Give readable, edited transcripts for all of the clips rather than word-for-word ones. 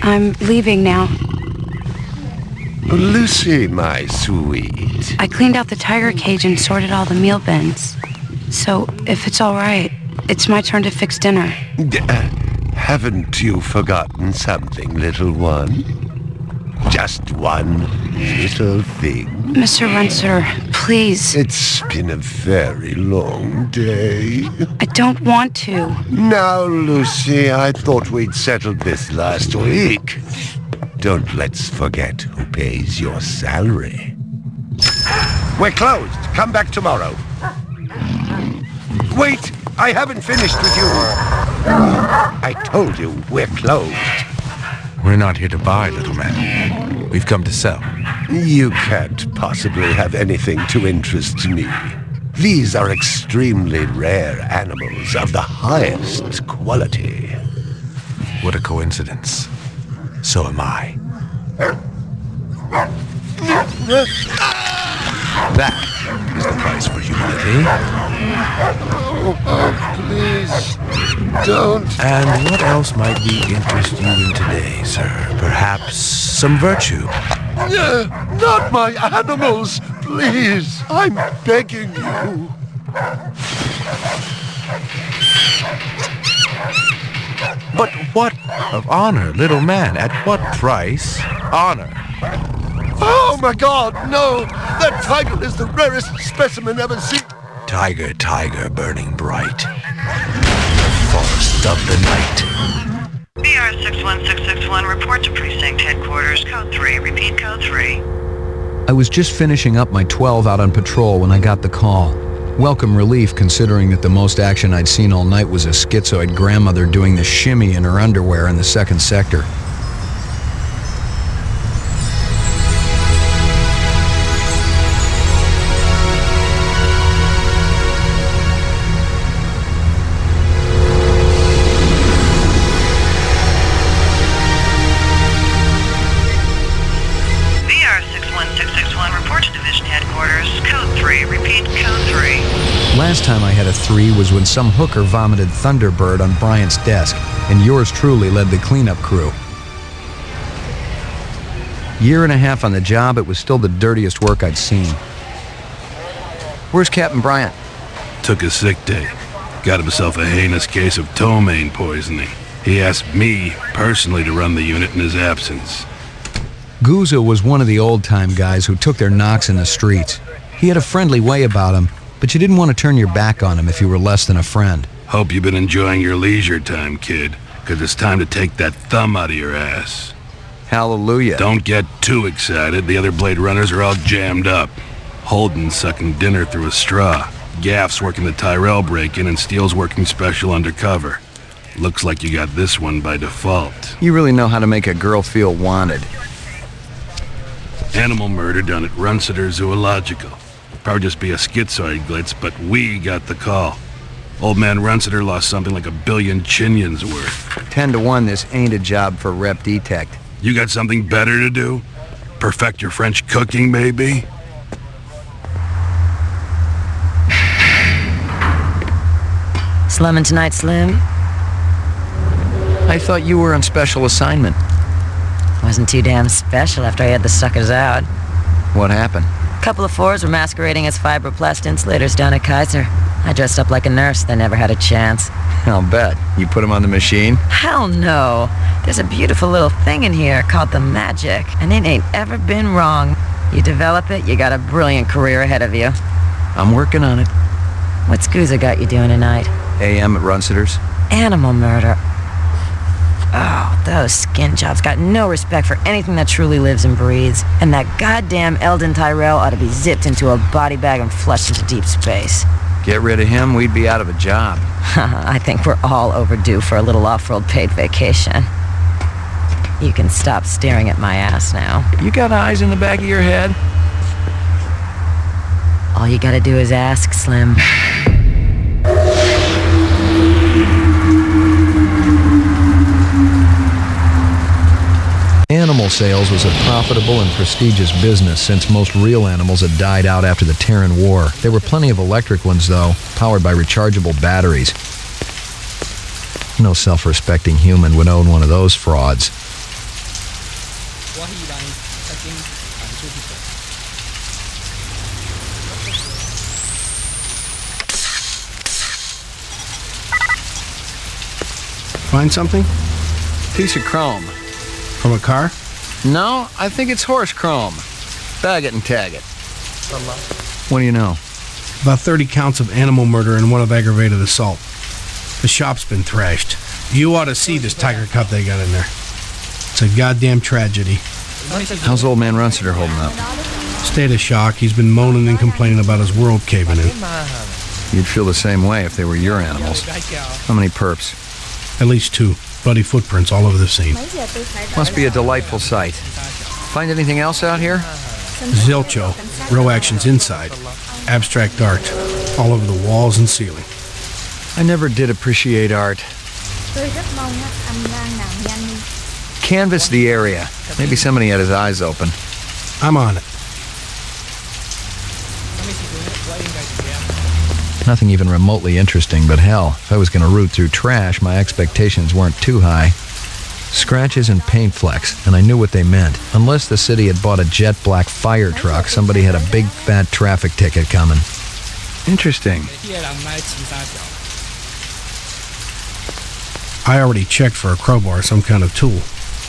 I'm leaving now. Lucy, my sweet. I cleaned out the tiger cage and sorted all the meal bins. So, if it's all right, it's my turn to fix dinner. Haven't you forgotten something, little one? Just one little thing. Mr. Runciter, please. It's been a very long day. I don't want to. Now, Lucy, I thought we'd settled this last week. Don't let's forget who pays your salary. We're closed. Come back tomorrow. Wait! I haven't finished with you. I told you, we're closed. We're not here to buy, little man. We've come to sell. You can't possibly have anything to interest me. These are extremely rare animals of the highest quality. What a coincidence. So am I. That is the price for humility. Please, don't. And what else might we interest you in today, sir? Perhaps some virtue? Not my animals, please. I'm begging you. But what of honor, little man? At what price? Honor. Oh my God, no! That tiger is the rarest specimen ever seen. Tiger, tiger, burning bright. The forest of the night. BR 61661, report to precinct headquarters, code 3, repeat code 3. I was just finishing up my 12 out on patrol when I got the call. Welcome relief considering that the most action I'd seen all night was a schizoid grandmother doing the shimmy in her underwear in the second sector. Last time I had a 3 was when some hooker vomited Thunderbird on Bryant's desk, and yours truly led the cleanup crew. Year and a half on the job, it was still the dirtiest work I'd seen. Where's Captain Bryant? Took a sick day. Got himself a heinous case of ptomaine poisoning. He asked me personally to run the unit in his absence. Gouza was one of the old-time guys who took their knocks in the streets. He had a friendly way about him, but you didn't want to turn your back on him if you were less than a friend. Hope you've been enjoying your leisure time, kid, because it's time to take that thumb out of your ass. Hallelujah. Don't get too excited. The other Blade Runners are all jammed up. Holden's sucking dinner through a straw. Gaff's working the Tyrell break-in, and Steele's working special undercover. Looks like you got this one by default. You really know how to make a girl feel wanted. Animal murder done at Runciter Zoological. Probably just be a schizoid glitz, but we got the call. Old man Runciter lost something like 1 billion chinions worth. 10 to 1, this ain't a job for Rep Detect. You got something better to do? Perfect your French cooking, maybe? Slumming tonight, Slim? I thought you were on special assignment. Wasn't too damn special after I had the suckers out. What happened? Couple of 4s were masquerading as fibroplast insulators down at Kaiser. I dressed up like a nurse. They never had a chance. I'll bet. You put them on the machine? Hell no. There's a beautiful little thing in here called the magic, and it ain't ever been wrong. You develop it, you got a brilliant career ahead of you. I'm working on it. What's Gouza got you doing tonight? AM at Runciter's. Animal murder. Oh, those skin jobs got no respect for anything that truly lives and breathes. And that goddamn Eldon Tyrell ought to be zipped into a body bag and flushed into deep space. Get rid of him, we'd be out of a job. I think we're all overdue for a little off-road paid vacation. You can stop staring at my ass now. You got eyes in the back of your head? All you gotta do is ask, Slim. Animal sales was a profitable and prestigious business since most real animals had died out after the Terran War. There were plenty of electric ones, though, powered by rechargeable batteries. No self-respecting human would own one of those frauds. Find something? Piece of chrome. From a car? No, I think it's horse chrome. Bag it and tag it. What do you know? About 30 counts of animal murder and 1 of aggravated assault. The shop's been thrashed. You ought to see this tiger cup they got in there. It's a goddamn tragedy. How's old man Runciter holding up? State of shock. He's been moaning and complaining about his world caving in. You'd feel the same way if they were your animals. How many perps? At least 2. Bloody footprints all over the scene. Must be a delightful sight. Find anything else out here? Zilcho. Row actions inside. Abstract art. All over the walls and ceiling. I never did appreciate art. Canvass the area. Maybe somebody had his eyes open. I'm on it. Nothing even remotely interesting, but hell, if I was going to root through trash, my expectations weren't too high. Scratches and paint flecks, and I knew what they meant. Unless the city had bought a jet black fire truck, somebody had a big fat traffic ticket coming. Interesting. I already checked for a crowbar, some kind of tool.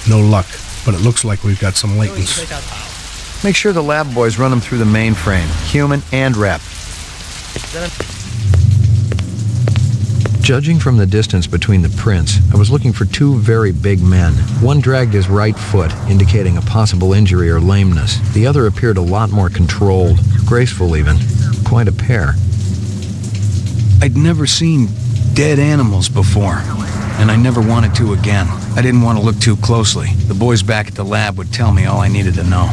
No luck, but it looks like we've got some latents. Make sure the lab boys run them through the mainframe, human and rep. Judging from the distance between the prints, I was looking for 2 very big men. One dragged his right foot, indicating a possible injury or lameness. The other appeared a lot more controlled, graceful even. Quite a pair. I'd never seen dead animals before, and I never wanted to again. I didn't want to look too closely. The boys back at the lab would tell me all I needed to know.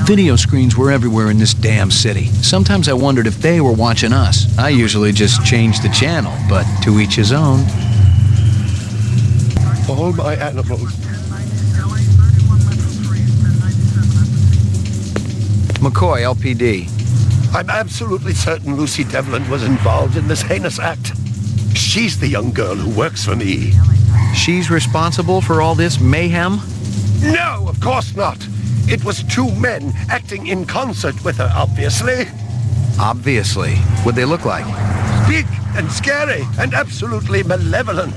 Video screens were everywhere in this damn city. Sometimes I wondered if they were watching us. I usually just changed the channel, but to each his own. All my animals. McCoy, LPD. I'm absolutely certain Lucy Devlin was involved in this heinous act. She's the young girl who works for me. She's responsible for all this mayhem? No, of course not. It was 2 men acting in concert with her, obviously. Obviously. What'd they look like? Big and scary and absolutely malevolent.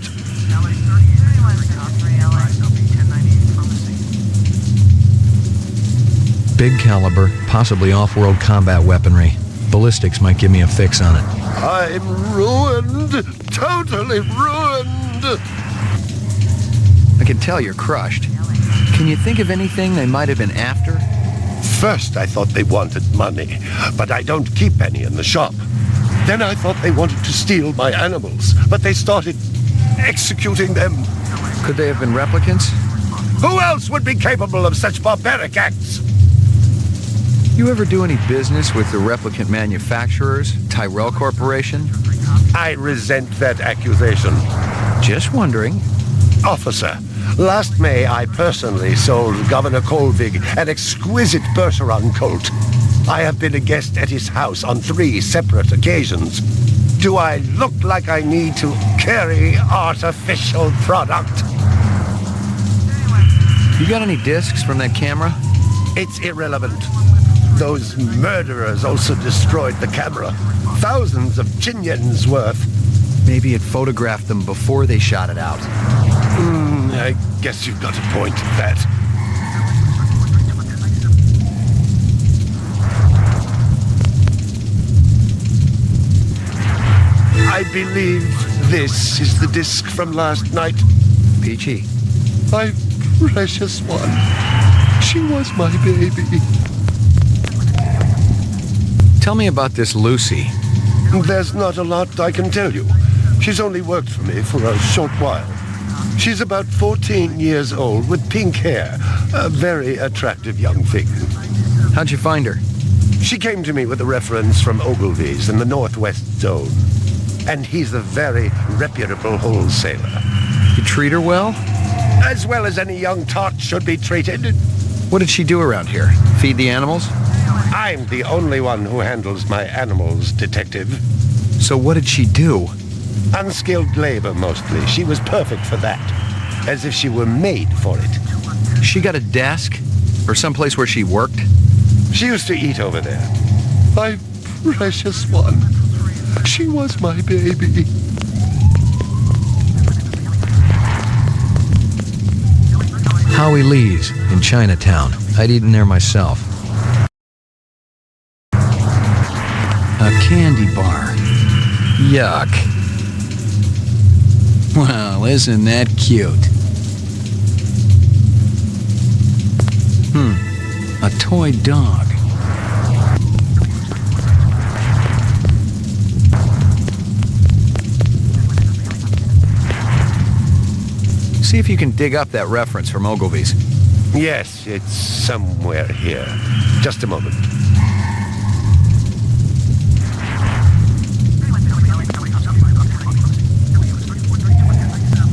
Big caliber, possibly off-world combat weaponry. Ballistics might give me a fix on it. I'm ruined. Totally ruined. I can tell you're crushed. Can you think of anything they might have been after? First, I thought they wanted money, but I don't keep any in the shop. Then I thought they wanted to steal my animals, but they started executing them. Could they have been replicants? Who else would be capable of such barbaric acts? You ever do any business with the replicant manufacturers, Tyrell Corporation? I resent that accusation. Just wondering. Officer, last May I personally sold Governor Colvig an exquisite Bergeron colt. I have been a guest at his house on 3 separate occasions. Do I look like I need to carry artificial product? You got any discs from that camera? It's irrelevant. Those murderers also destroyed the camera. Thousands of Chinyans worth. Maybe it photographed them before they shot it out. I guess you've got a point at that. I believe this is the disc from last night. Peachy. My precious one. She was my baby. Tell me about this Lucy. There's not a lot I can tell you. She's only worked for me for a short while. She's about 14 years old with pink hair. A very attractive young thing. How'd you find her? She came to me with a reference from Ogilvy's in the Northwest Zone. And he's a very reputable wholesaler. You treat her well? As well as any young tot should be treated. What did she do around here? Feed the animals? I'm the only one who handles my animals, detective. So what did she do? Unskilled labor, mostly. She was perfect for that. As if she were made for it. She got a desk? Or someplace where she worked? She used to eat over there. My precious one. She was my baby. Howie Lee's in Chinatown. I'd eaten there myself. A candy bar. Yuck. Well, isn't that cute? A toy dog. See if you can dig up that reference from Ogilvy's. Yes, it's somewhere here. Just a moment.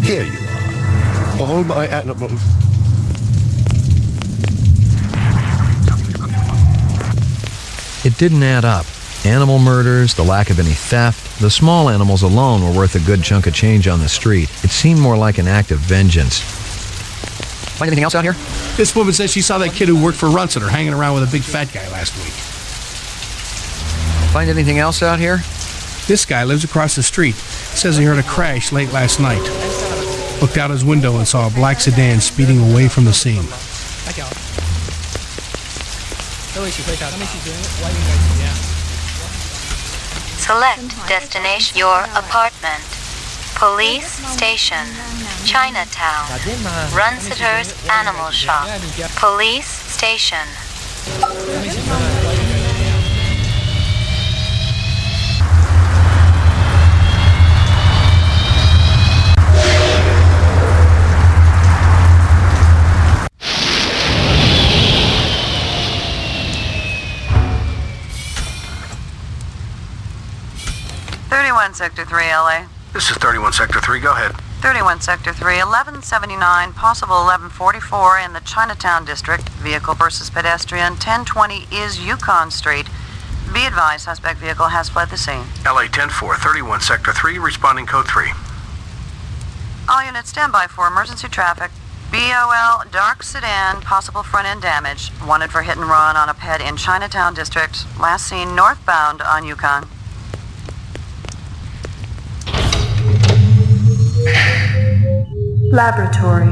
Here you are. All my animals. It didn't add up. Animal murders, the lack of any theft, the small animals alone were worth a good chunk of change on the street. It seemed more like an act of vengeance. Find anything else out here? This woman says she saw that kid who worked for Runciter hanging around with a big fat guy last week. Find anything else out here? This guy lives across the street. Says he heard a crash late last night. Looked out his window and saw a black sedan speeding away from the scene. Select destination, your apartment, police station, Chinatown, Runciter's animal shop, police station. 31 Sector 3, LA. This is 31 Sector 3. Go ahead. 31 Sector 3, 1179, possible 1144 in the Chinatown district. Vehicle versus pedestrian, 1020 is Yukon Street. Be advised, suspect vehicle has fled the scene. LA 10-4, 31 Sector 3, responding code 3. All units stand by for emergency traffic. BOL, dark sedan, possible front-end damage. Wanted for hit and run on a ped in Chinatown district. Last seen northbound on Yukon. Laboratory,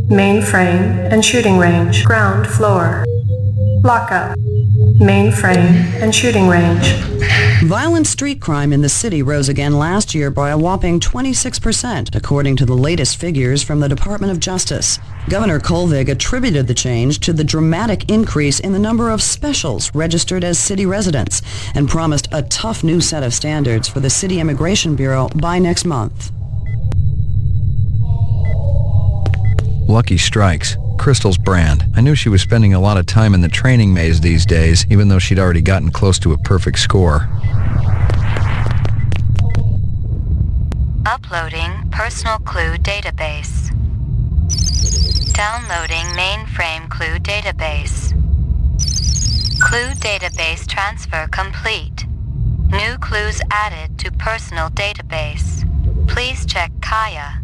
mainframe and shooting range, ground floor. Lockup, mainframe and shooting range. Violent street crime in the city rose again last year by a whopping 26%, according to the latest figures from the Department of Justice. Governor Kolvig attributed the change to the dramatic increase in the number of specials registered as city residents and promised a tough new set of standards for the City Immigration Bureau by next month. Lucky Strikes, Crystal's brand. I knew she was spending a lot of time in the training maze these days, even though she'd already gotten close to a perfect score. Uploading personal clue database. Downloading mainframe clue database. Clue database transfer complete. New clues added to personal database. Please check Kaya.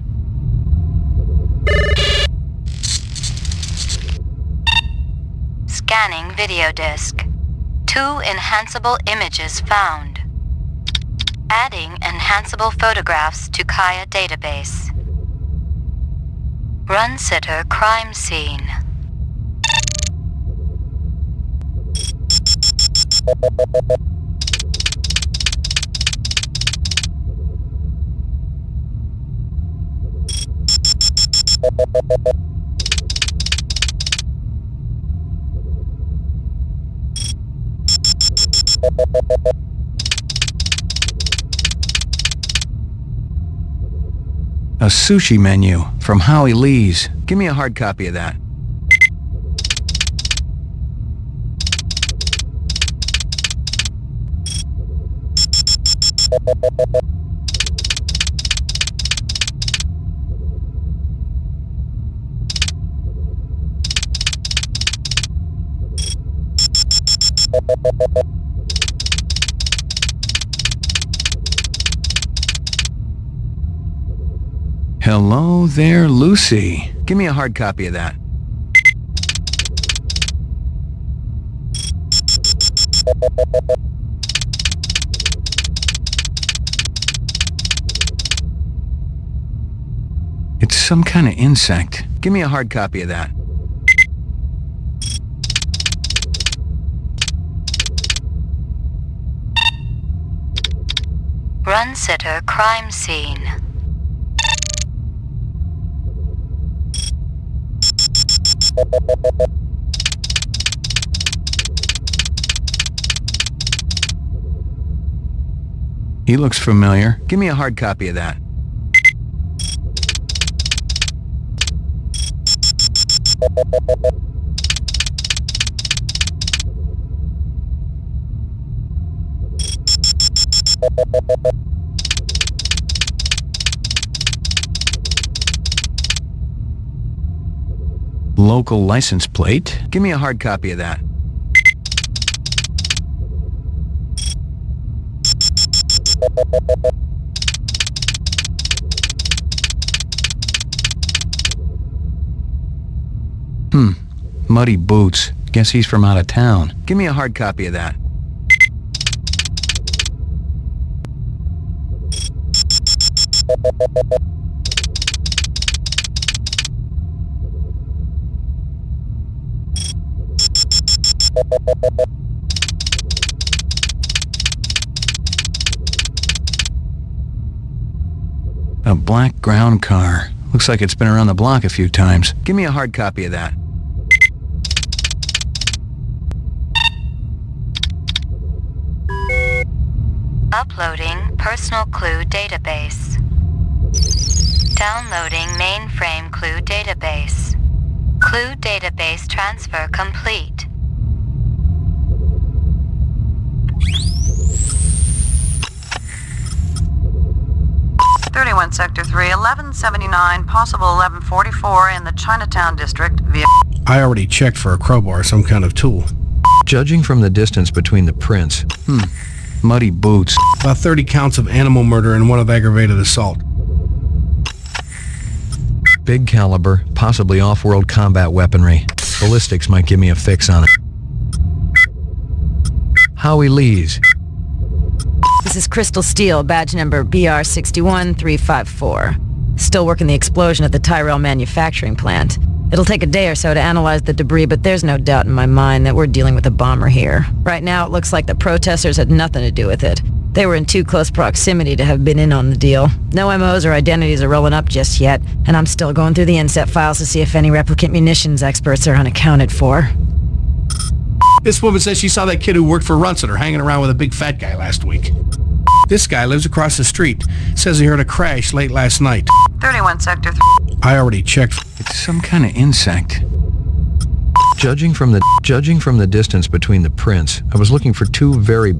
Scanning video disk. 2 enhanceable images found. Adding enhanceable photographs to Kaya database. Runciter crime scene. A sushi menu from Howie Lee's. Give me a hard copy of that. Hello there, Lucy. Give me a hard copy of that. It's some kind of insect. Give me a hard copy of that. Runciter crime scene. He looks familiar. Give me a hard copy of that. Local license plate. Give me a hard copy of that. Muddy boots. Guess he's from out of town. Give me a hard copy of that. A black ground car. Looks like it's been around the block a few times. Give me a hard copy of that. Uploading personal clue database. Downloading mainframe clue database. Clue database transfer complete. Sector 3, 1179, possible 1144 in the Chinatown district via... I already checked for a crowbar, some kind of tool. Judging from the distance between the prints, muddy boots. About 30 counts of animal murder and 1 of aggravated assault. Big caliber, possibly off-world combat weaponry. Ballistics might give me a fix on it. Howie Lees. This is Crystal Steel, badge number BR61354. Still working the explosion at the Tyrell manufacturing plant. It'll take a day or so to analyze the debris, but there's no doubt in my mind that we're dealing with a bomber here. Right now, it looks like the protesters had nothing to do with it. They were in too close proximity to have been in on the deal. No MOs or identities are rolling up just yet, and I'm still going through the inset files to see if any replicant munitions experts are unaccounted for. This woman says she saw that kid who worked for Runciter hanging around with a big fat guy last week. This guy lives across the street. Says he heard a crash late last night. 31 Sector 3. I already checked. It's some kind of insect. Judging from the distance between the prints, I was looking for 2 very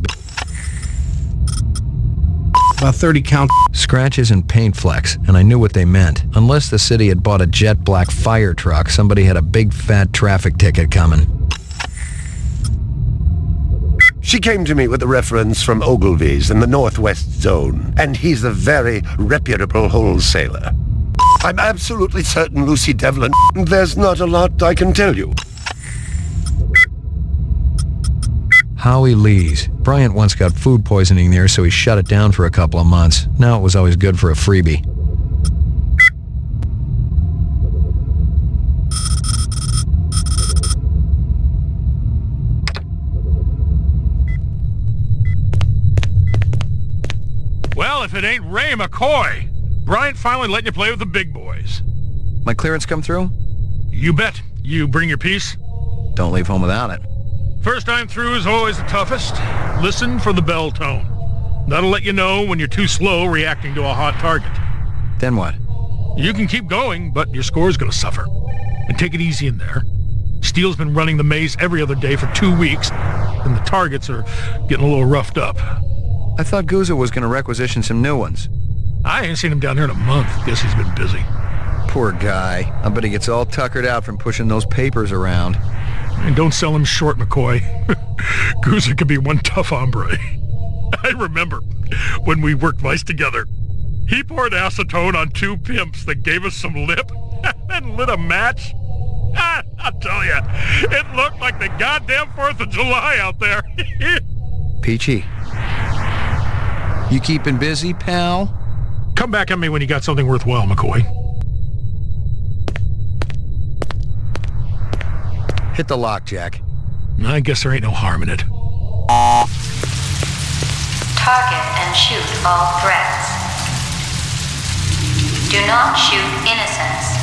about 30 count scratches and paint flecks, and I knew what they meant. Unless the city had bought a jet black fire truck, somebody had a big fat traffic ticket coming. She came to me with a reference from Ogilvy's in the Northwest Zone, and he's a very reputable wholesaler. I'm absolutely certain, Lucy Devlin, there's not a lot I can tell you. Howie Lees. Bryant once got food poisoning there, so he shut it down for a couple of months. Now it was always good for a freebie. Well, if it ain't Ray McCoy, Bryant finally letting you play with the big boys. My clearance come through? You bet. You bring your piece? Don't leave home without it. First time through is always the toughest. Listen for the bell tone. That'll let you know when you're too slow reacting to a hot target. Then what? You can keep going, but your score's gonna suffer. And take it easy in there. Steele's been running the maze every other day for 2 weeks, and the targets are getting a little roughed up. I thought Gouza was going to requisition some new ones. I ain't seen him down here in a month. Guess he's been busy. Poor guy. I bet he gets all tuckered out from pushing those papers around. And don't sell him short, McCoy. Gouza could be one tough hombre. I remember when we worked Vice together. He poured acetone on 2 pimps that gave us some lip and lit a match. I'll tell you, it looked like the goddamn 4th of July out there. Peachy. You keeping busy, pal? Come back at me when you got something worthwhile, McCoy. Hit the lock, Jack. I guess there ain't no harm in it. Target and shoot all threats. Do not shoot innocents.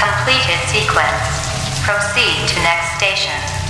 Completed sequence. Proceed to next station.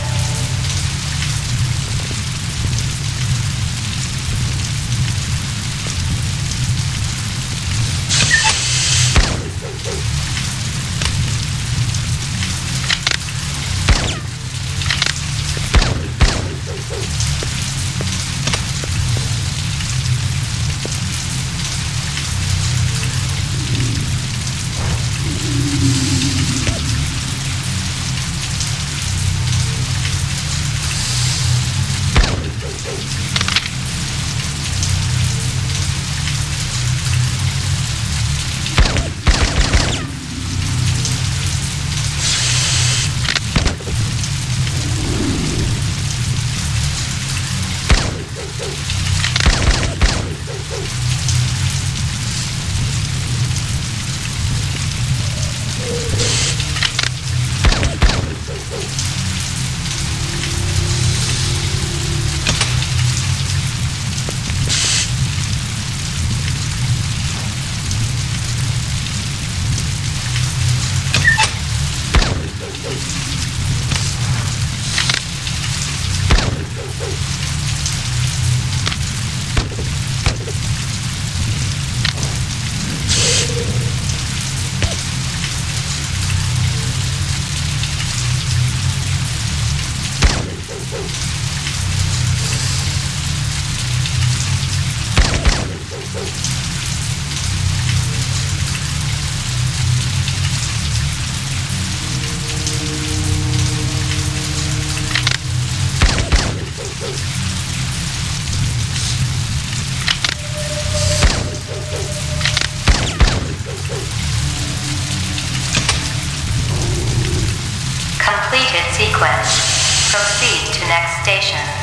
Completed sequence. Proceed to next station.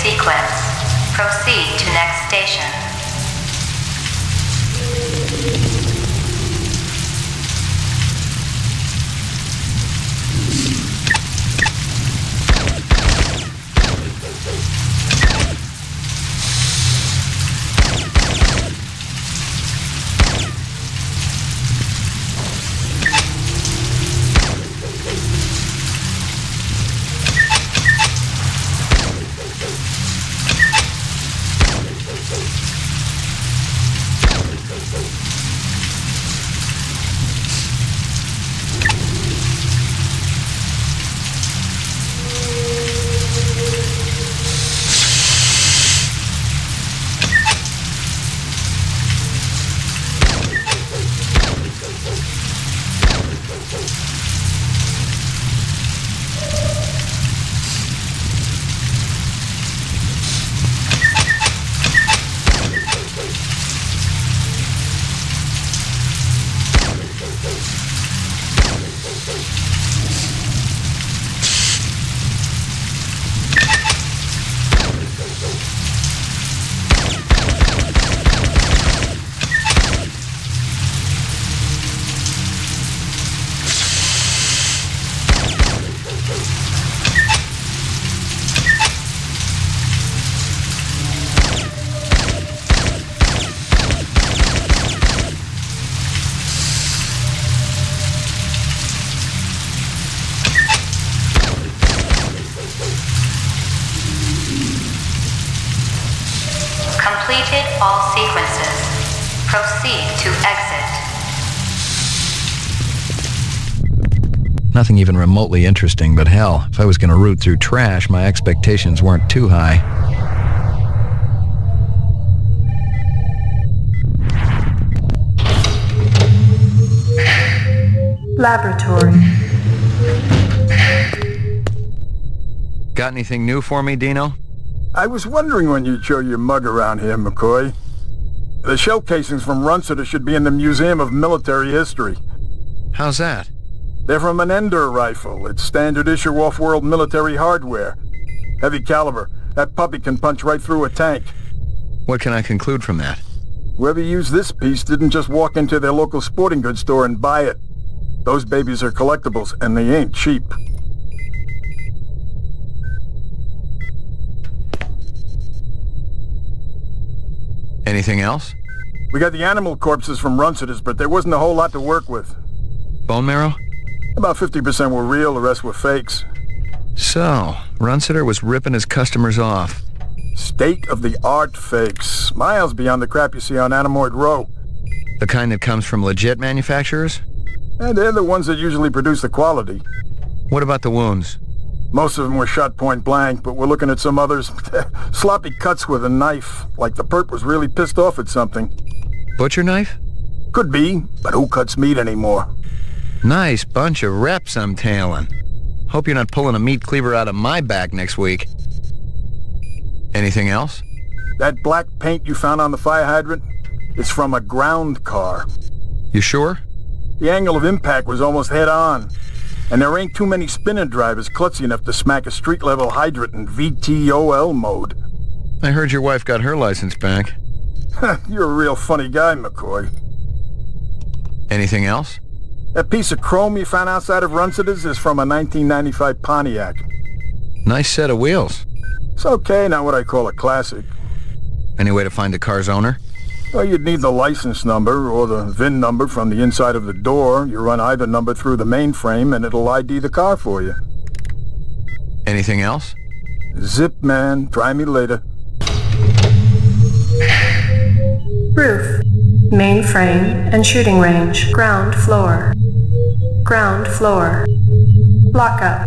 sequence. Proceed to next station. Completed all sequences. Proceed to exit. Nothing even remotely interesting, but hell, if I was going to root through trash, my expectations weren't too high. Laboratory. Got anything new for me, Dino? I was wondering when you'd show your mug around here, McCoy. The shell casings from Runciter should be in the Museum of Military History. How's that? They're from an Ender rifle. It's standard issue off-world military hardware. Heavy caliber. That puppy can punch right through a tank. What can I conclude from that? Whoever used this piece didn't just walk into their local sporting goods store and buy it. Those babies are collectibles, and they ain't cheap. Anything else? We got the animal corpses from Runciter's, but there wasn't a whole lot to work with. Bone marrow? About 50% were real, the rest were fakes. So, Runciter was ripping his customers off. State-of-the-art fakes. Miles beyond the crap you see on Anamoid Row. The kind that comes from legit manufacturers? And they're the ones that usually produce the quality. What about the wounds? Most of them were shot point blank, but we're looking at some others. Sloppy cuts with a knife, like the perp was really pissed off at something. Butcher knife? Could be, but who cuts meat anymore? Nice bunch of reps I'm tailing. Hope you're not pulling a meat cleaver out of my back next week. Anything else? That black paint you found on the fire hydrant? It's from a ground car. You sure? The angle of impact was almost head-on. And there ain't too many spinner drivers klutzy enough to smack a street-level hydrant in VTOL mode. I heard your wife got her license back. You're a real funny guy, McCoy. Anything else? That piece of chrome you found outside of Runciter's is from a 1995 Pontiac. Nice set of wheels. It's okay, not what I call a classic. Any way to find the car's owner? Well, you'd need the license number or the VIN number from the inside of the door. You run either number through the mainframe and it'll ID the car for you. Anything else? Zip, man. Try me later. Roof. Mainframe and shooting range. Ground floor. Ground floor. Lockup.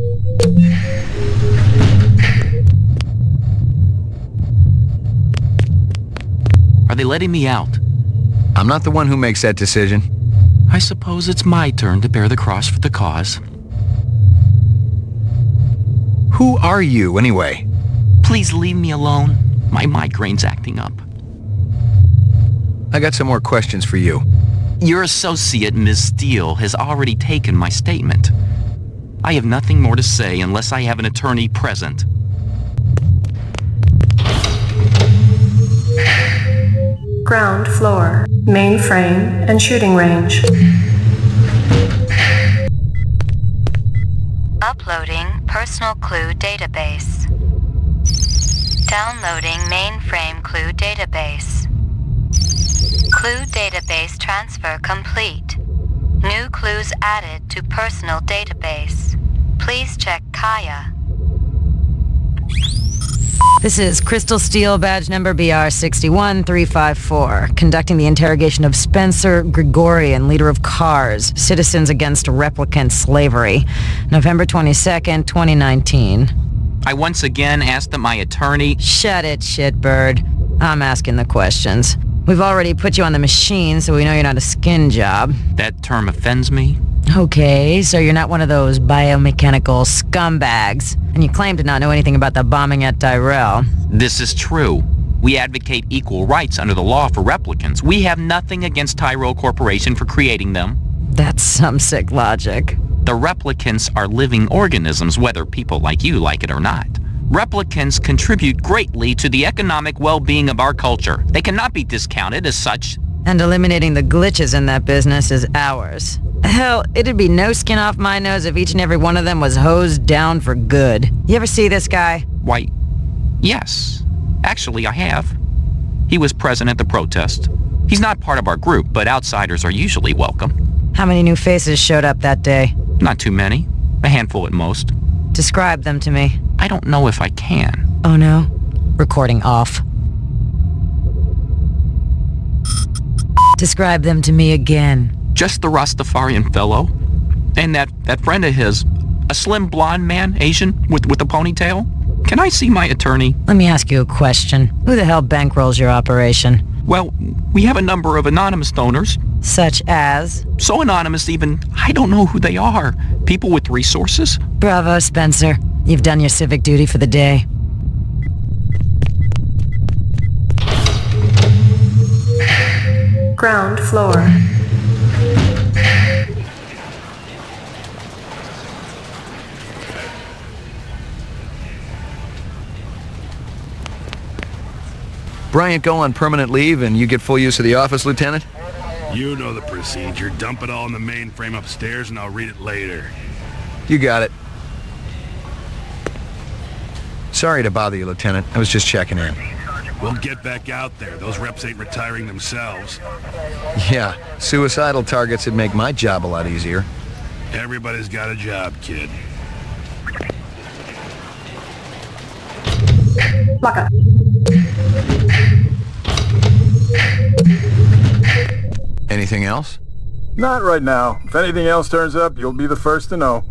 Are they letting me out? I'm not the one who makes that decision. I suppose it's my turn to bear the cross for the cause. Who are you, anyway? Please leave me alone. My migraine's acting up. I got some more questions for you. Your associate, Ms. Steele, has already taken my statement. I have nothing more to say unless I have an attorney present. Ground floor. Mainframe and shooting range. Uploading personal clue database. Downloading mainframe clue database. Clue database transfer complete. New clues added to personal database. Please check Kaya. This is Crystal Steel, badge number BR61354, conducting the interrogation of Spencer Gregorian, leader of CARS, Citizens Against Replicant Slavery, November 22nd, 2019. I once again asked that my attorney... Shut it, shitbird. I'm asking the questions. We've already put you on the machine, so we know you're not a skin job. That term offends me. Okay, so you're not one of those biomechanical scumbags, and you claim to not know anything about the bombing at Tyrell. This is true. We advocate equal rights under the law for replicants. We have nothing against Tyrell Corporation for creating them. That's some sick logic. The replicants are living organisms, whether people like you like it or not. Replicants contribute greatly to the economic well-being of our culture. They cannot be discounted as such. And eliminating the glitches in that business is ours. Hell, it'd be no skin off my nose if each and every one of them was hosed down for good. You ever see this guy? Why, yes. Actually, I have. He was present at the protest. He's not part of our group, but outsiders are usually welcome. How many new faces showed up that day? Not too many. A handful at most. Describe them to me. I don't know if I can. Oh no? Recording off. Describe them to me again. Just the Rastafarian fellow. And that friend of his, a slim blonde man, Asian, with a ponytail. Can I see my attorney? Let me ask you a question. Who the hell bankrolls your operation? Well, we have a number of anonymous donors. Such as? So anonymous even, I don't know who they are. People with resources. Bravo, Spencer. You've done your civic duty for the day. Ground floor. Bryant go on permanent leave and you get full use of the office, Lieutenant? You know the procedure. Dump it all in the mainframe upstairs and I'll read it later. You got it. Sorry to bother you, Lieutenant. I was just checking in. We'll get back out there. Those reps ain't retiring themselves. Yeah, suicidal targets would make my job a lot easier. Everybody's got a job, kid. Lock up. Anything else? Not right now. If anything else turns up, you'll be the first to know.